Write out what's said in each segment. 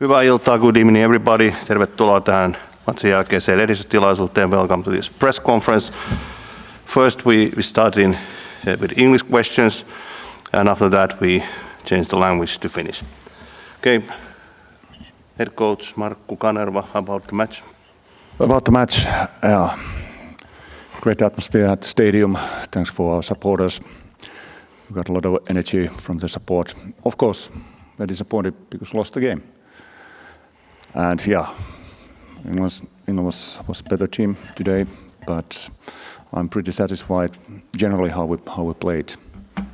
Hyvää iltaa, good evening everybody. Tervetuloa tähän matsin jälkeiseen lehdistötilaisuuteen. Welcome to this press conference. First we start with English questions and after that we change the language to Finnish. Okay. Head coach Markku Kanerva, about the match. About the match, great atmosphere at the stadium. Thanks for our supporters. We got a lot of energy from the support. Of course, we're disappointed because we lost the game. And England was a better team today, but I'm pretty satisfied generally how we played,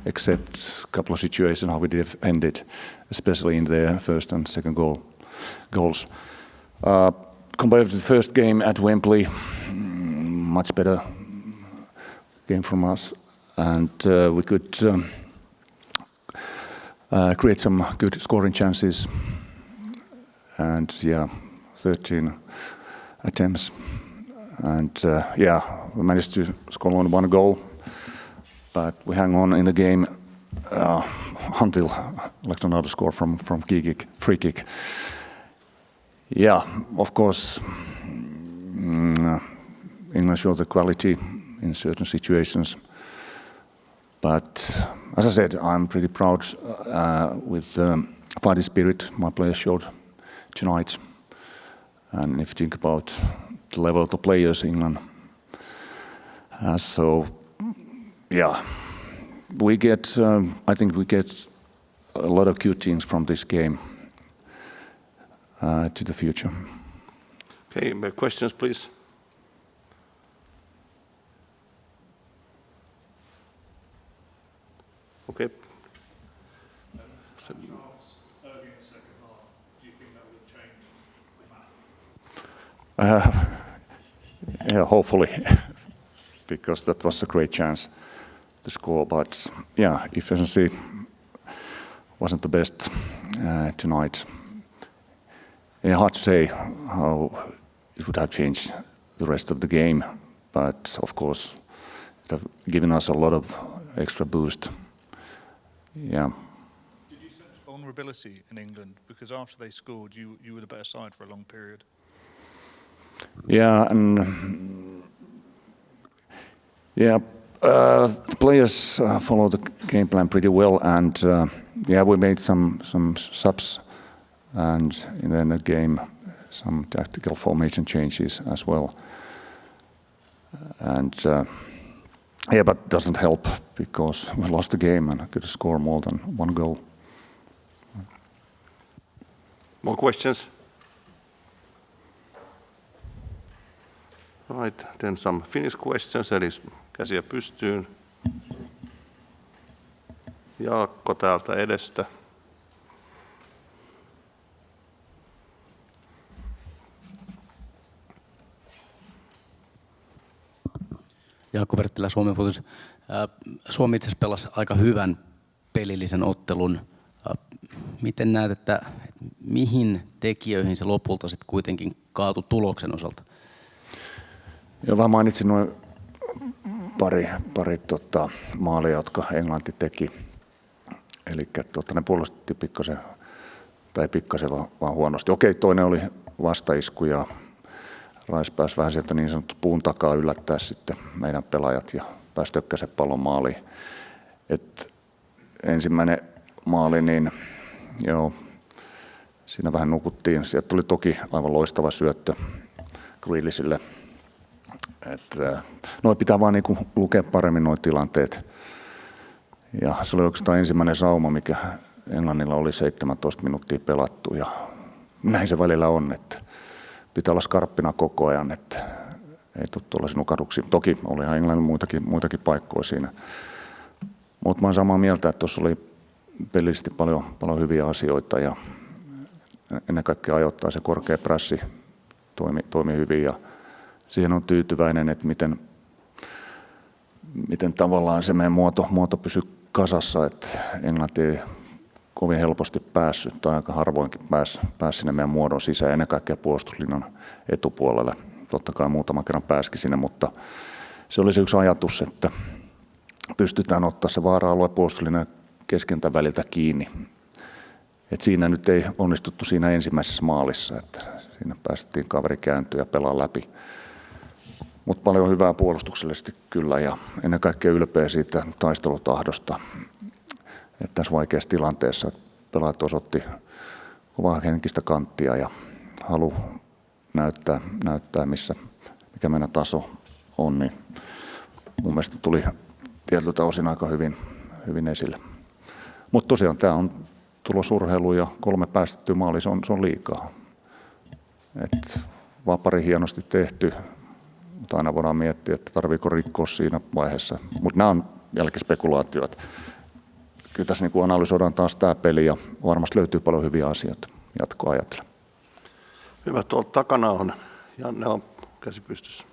except a couple of situations how we defended, especially in the first and second goals. Compared to the first game at Wembley, much better game from us, and we could create some good scoring chances. And 13 attempts, and we managed to score only one goal, but we hang on in the game until like another score from free kick. Yeah, of course, England showed the quality in certain situations, but as I said, I'm pretty proud with the fighting spirit my players showed tonight. And if you think about the level of the players in England, I think we get a lot of good things from this game to the future. Okay, questions please. Okay. Hopefully, because that was a great chance to score. But efficiency wasn't the best tonight. Hard to say how it would have changed the rest of the game, but of course, it have given us a lot of extra boost. Yeah. Did you sense vulnerability in England? Because after they scored, you were the better side for a long period. Yeah, and the players follow the game plan pretty well, and we made some subs, and in the end of the game, some tactical formation changes as well. And but it doesn't help because we lost the game and could score more than one goal. More questions? Right, then some Finnish questions, eli käsiä pystyyn. Jaakko täältä edestä. Jaakko Perttilä, Suomen Futis. Suomi itse asiassa pelasi aika hyvän pelillisen ottelun. Miten näet, että mihin tekijöihin se lopulta sitten kuitenkin kaatui tuloksen osalta? Joo, mä mainitsin noin pari maalia, jotka Englanti teki. Eli ne puolusti pikkasen vaan huonosti. Okei, toinen oli vastaisku ja Rais pääsi vähän sieltä niin sanottu puun takaa yllättää sitten meidän pelaajat ja pääsi tökkäisen pallon maaliin. Ensimmäinen maali, niin joo, siinä vähän nukuttiin. Sieltä tuli toki aivan loistava syöttö Grealishille. Noi pitää vaan niinku lukea paremmin nuo tilanteet. Ja se oli oikeastaan ensimmäinen sauma, mikä Englannilla oli 17 minuuttia pelattu. Ja näin se välillä on, että pitää olla skarppina koko ajan, että ei tule tuollaisia nukahduksia. Toki olihan Englannilla muitakin paikkoja siinä. Mutta mä oon samaa mieltä, että tuossa oli pelillisesti paljon hyviä asioita ja ennen kaikkea ajoittaa se korkea prässi toimi hyvin. Ja siihen on tyytyväinen, että miten tavallaan se meidän muoto pysyy kasassa, että Englanti ei kovin helposti päässyt tai aika harvoinkin pääsi sinne meidän muodon sisään, ennen kaikkea puolustuslinjan etupuolelle. Totta kai muutaman kerran pääsikin sinne, mutta se oli se yksi ajatus, että pystytään ottaa se vaara-alue puolustuslinjan keskeltä väliltä kiinni. siinä nyt ei onnistuttu siinä ensimmäisessä maalissa, että siinä päästettiin kaveri kääntyä ja pelaa läpi. Mutta paljon hyvää puolustuksellisesti kyllä ja ennen kaikkea ylpeä siitä taistelutahdosta, että tässä vaikeassa tilanteessa pelaajat osoitti kovaa henkistä kanttia ja halu näyttää mikä meidän taso on, niin mun mielestä tuli tietyltä osin aika hyvin esille. Mutta tosiaan tämä on tulosurheilu ja 3 päästettyä maalia, se on liikaa. Et vapari hienosti tehty, mutta aina voidaan miettiä, että tarviiko rikkoa siinä vaiheessa. Mutta nämä on jälkispekulaatioita. Kyllä tässä niin analysoidaan taas tämä peli ja varmasti löytyy paljon hyviä asioita jatkoa ajatellen. Hyvä, tuolla takana on Janne on käsi pystyssä.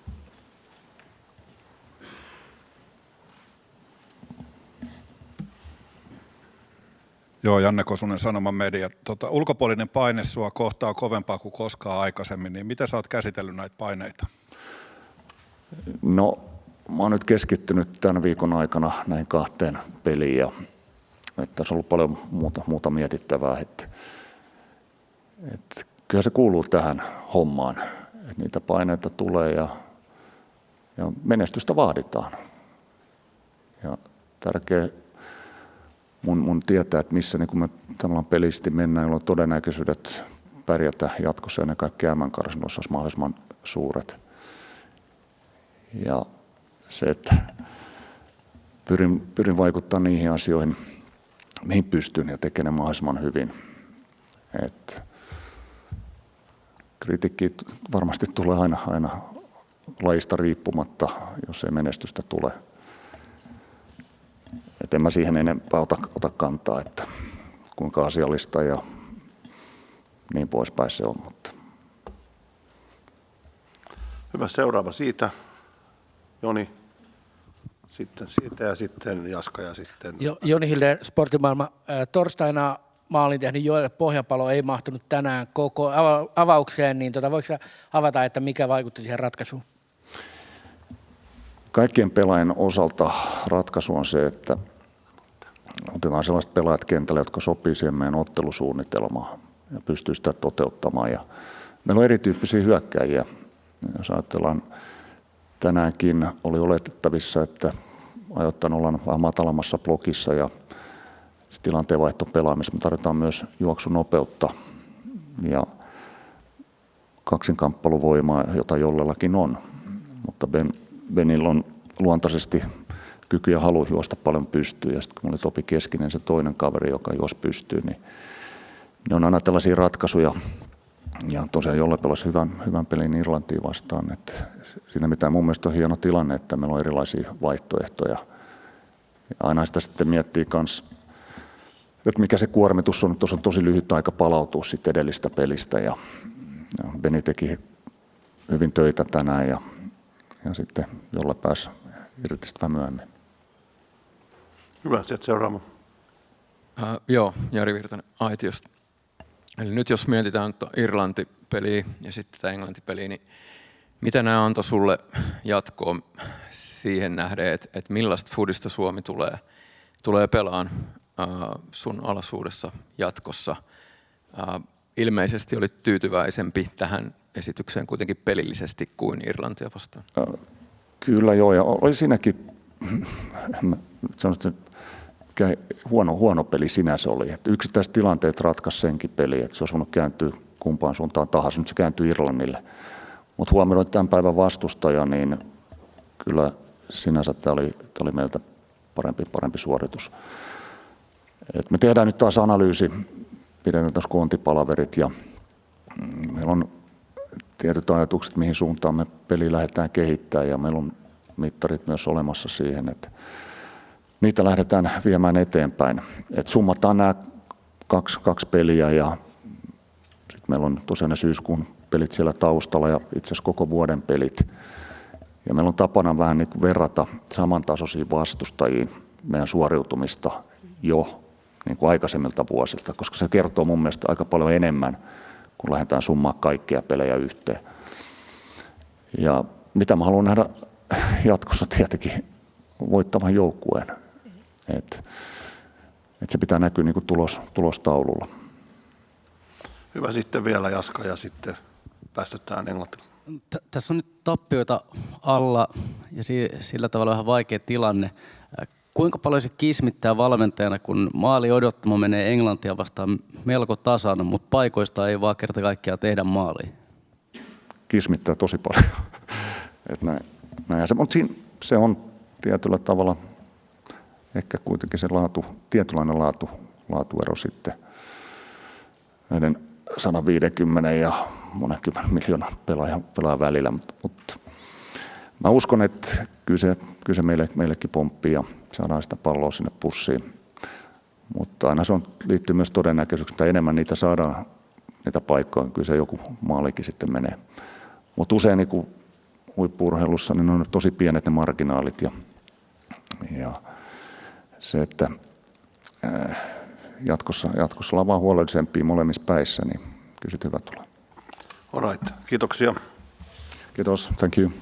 Joo, Janne Kosunen, Sanoman Media. Ulkopuolinen paine sua kohtaa kovempaa kuin koskaan aikaisemmin, niin miten sä oot käsitellyt näitä paineita? No, mä oon nyt keskittynyt tämän viikon aikana näihin 2 peliin ja tässä on ollut paljon muuta mietittävää. Kyllä se kuuluu tähän hommaan, että niitä paineita tulee ja menestystä vaaditaan. Ja tärkeä mun tietää, että missä niin kun me tavallaan pelisesti mennään, jolloin todennäköisyydet pärjätä jatkossa ennen kaikkea MM-karsinnoissa olisi mahdollisimman suuret. Ja se, että pyrin vaikuttamaan niihin asioihin, mihin pystyn ja tekemään mahdollisimman hyvin. Kritiikki varmasti tulee aina lajista riippumatta, jos ei menestystä tule. Et en mä siihen enempää ota kantaa, että kuinka asiallista ja niin poispäin se on. Mutta. Hyvä, seuraava siitä. Joni, sitten siitä ja sitten Jaska ja sitten... Joni Hilder, Sportimaailma. Torstaina maalin tehnyt Joelle Pohjanpalo ei mahtunut tänään koko avaukseen, niin voiko sä avata, että mikä vaikutti siihen ratkaisuun? Kaikkien pelaajien osalta ratkaisu on se, että otetaan sellaiset pelaajat kentälle, jotka sopii siihen meidän ottelusuunnitelmaan ja pystyy sitä toteuttamaan. Ja meillä on erityyppisiä hyökkäjiä. Jos ajatellaan, tänäänkin oli oletettavissa, että ajoittain ollaan vähän matalammassa blokissa ja tilanteenvaihto pelaamista. Me tarvitaan myös juoksunopeutta ja kaksinkamppailuvoimaa, jota jollellakin on. Mutta Benillä on luontaisesti kyky ja halu juosta paljon pystyyn. Ja sitten kun oli Topi Keskinen se toinen kaveri, joka juosi pystyyn, niin ne on aina tällaisia ratkaisuja. Ja tosiaan Jolle pelasi hyvän pelin Irlantiin vastaan. Että siinä mitään mun mielestä on hieno tilanne, että meillä on erilaisia vaihtoehtoja. Ja aina sitä sitten miettii myös, että mikä se kuormitus on. Tuossa on tosi lyhyt aika palautua sitten edellistä pelistä. Ja Beni teki hyvin töitä tänään ja sitten Jolle pääsi irti vähän myöhemmin. Hyvä, sieltä seuraava. Joo, Jari Virtanen Aitiosta. Eli nyt jos mietitään Irlanti-peliä ja sitten tätä Englanti-peliä, niin mitä nämä antoi sulle jatkoon siihen nähden, että millaista foodista Suomi tulee pelaan sun alaisuudessa jatkossa? Ilmeisesti olit tyytyväisempi tähän esitykseen kuitenkin pelillisesti kuin Irlantia vastaan. Kyllä joo, ja oli siinäkin, sanoisin, huono peli sinänsä oli. Että yksittäiset tilanteet ratkaisi senkin peli, että se olisi voinut kääntyä kumpaan suuntaan tahansa, nyt se kääntyi Irlannille. Mutta huomioon tämän päivän vastustaja, niin kyllä sinänsä tämä oli meiltä parempi suoritus. Et me tehdään nyt taas analyysi, pidetään taas koontipalaverit ja meillä on tietyt ajatukset, mihin suuntaan me peliä lähdetään kehittämään ja meillä on mittarit myös olemassa siihen, että niitä lähdetään viemään eteenpäin. Et summataan nämä kaksi peliä ja sitten meillä on tosiaan ne syyskuun pelit siellä taustalla ja itse asiassa koko vuoden pelit. Ja meillä on tapana vähän niin kuin verrata samantasoisiin vastustajiin meidän suoriutumista jo niin kuin aikaisemmilta vuosilta, koska se kertoo mun mielestä aika paljon enemmän, kun lähdetään summaa kaikkia pelejä yhteen. Ja mitä mä haluan nähdä jatkossa tietenkin voittavan joukkueen. Et se pitää näkyä niin kuin tulostaululla. Hyvä sitten vielä Jaska ja sitten päästetään Englantiin. Tässä on nyt tappioita alla ja sillä tavalla vähän vaikea tilanne. Kuinka paljon se kismittää valmentajana, kun maali odottama menee Englantia vastaan melko tasan, mutta paikoista ei vaan kerta kaikkiaan tehdä maalia? Kismittää tosi paljon. Mutta se on tietyllä tavalla ehkä kuitenkin se tietynlainen laatuero sitten näiden 150 ja monen 10 miljoonan pelaajan välillä. Mutta mä uskon, että kyllä se meillekin pomppii ja saadaan sitä palloa sinne pussiin. Mutta aina se liittyy myös todennäköisyyksiin, että enemmän niitä saadaan, niitä paikkoja, kyllä se joku maalikin sitten menee. Mutta usein niin huippu-urheilussa niin on tosi pienet ne marginaalit ja se, että jatkossa ollaan vaan huolellisempia molemmissa päissä, niin kyllä sitten hyvä tulee. All right. Kiitoksia. Kiitos. Thank you.